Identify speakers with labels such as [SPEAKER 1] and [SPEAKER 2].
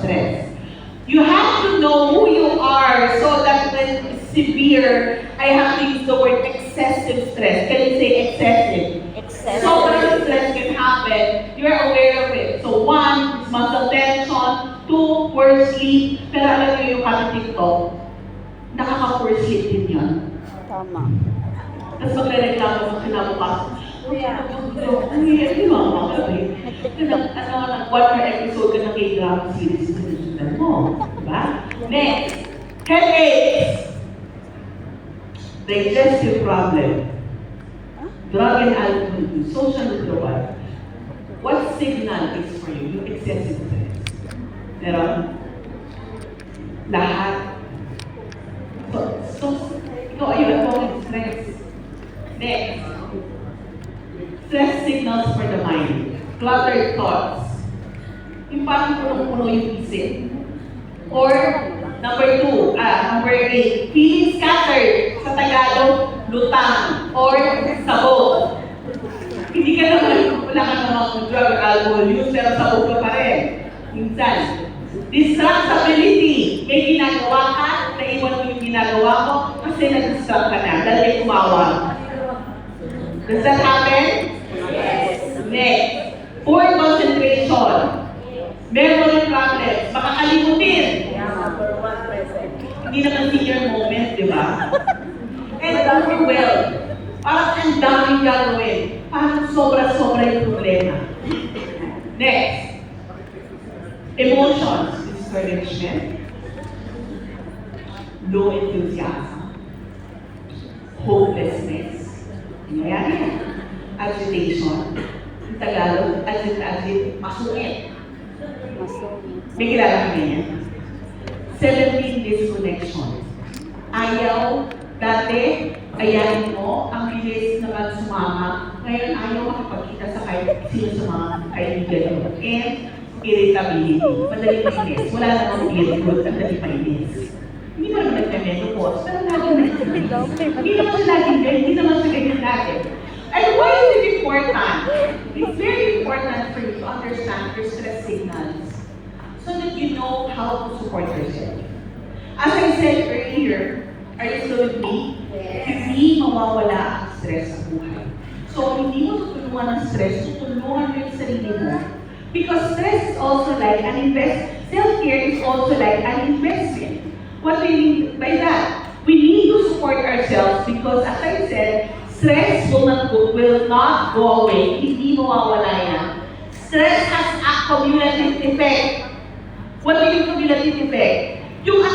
[SPEAKER 1] stress. You have to know who you are so that when it's severe, I have to use the word excessive stress. Can you say excessive?
[SPEAKER 2] Excessive.
[SPEAKER 1] So when stress can happen, you're aware of it. So one, is muscle tension. Two, poor sleep. Pero alam niyo yung kami TikTok, nakaka-poor sleep din yun.
[SPEAKER 2] Tama.
[SPEAKER 1] Tapos magre-reklamo sa kinabukasan. Kuya, hindi mo ako magabi. One more episode ka ng K-drama series na sinusundan mo. Diba? Next, headaches. Digestive problem. Drug and alcohol use, social withdrawal. What signal is for you? Yung excessive stress. Meron? Lahat. So, ikaw ayun ako ng stress. Next. Stress signals for the mind. Cluttered thoughts. Yung parang punong-puno yung isip. Or, number 8, feeling scattered. Sa Tagalog, lutang. Or, sabog. Hindi ka naman, wala ka naman drug or alcohol use, pero sabog ka pa rin. Minsan. Distractibility. May ginagawa ka, naiwan mo yung ginagawa mo, kasi nag-distract ka na, dahil may tumawag. Does that happen?
[SPEAKER 2] Yes.
[SPEAKER 1] Next. Poor concentration. Memory problems. Makakalimutin.
[SPEAKER 2] Number 1 present.
[SPEAKER 1] Hindi naman senior moment, di ba? And overwhelmed. Parang ang daming gagawin. Parang sobra-sobra yung problema. Next. Emotions. Discouragement. Low enthusiasm. Hopelessness. Ayan. Agitation. Yung Tagalog, agit, masungit. May kilala ka ganyan? 17 disconnection. Ayaw, dati, ayahin mo, ang bilis naman sumama. Ngayon, ayaw makipagkita sa kahit sino sa mga kaibigan mo. And irritability. Madaling mainis. Wala namang irritable, ang daling mainis. Hindi mo naman nagka-menopause, pero hindi naman siya laging ganyan, hindi naman siya ganyan natin. And why is it important? It's very important for you to understand your stress signals so that you know how to support yourself. As I said earlier, are you still with me?
[SPEAKER 2] Yes.
[SPEAKER 1] Hindi mawawala ang stress sa buhay. So, hindi mo tutulungan ang stress, tutulungan mo yung sarili mo. Because stress is also like an investment. Self-care is also like an investment. What do you mean by that? We need to support ourselves because, as I said, stress will not go away. Hindi mawawala yan. Stress has a cumulative effect. What is yung cumulative effect? Yung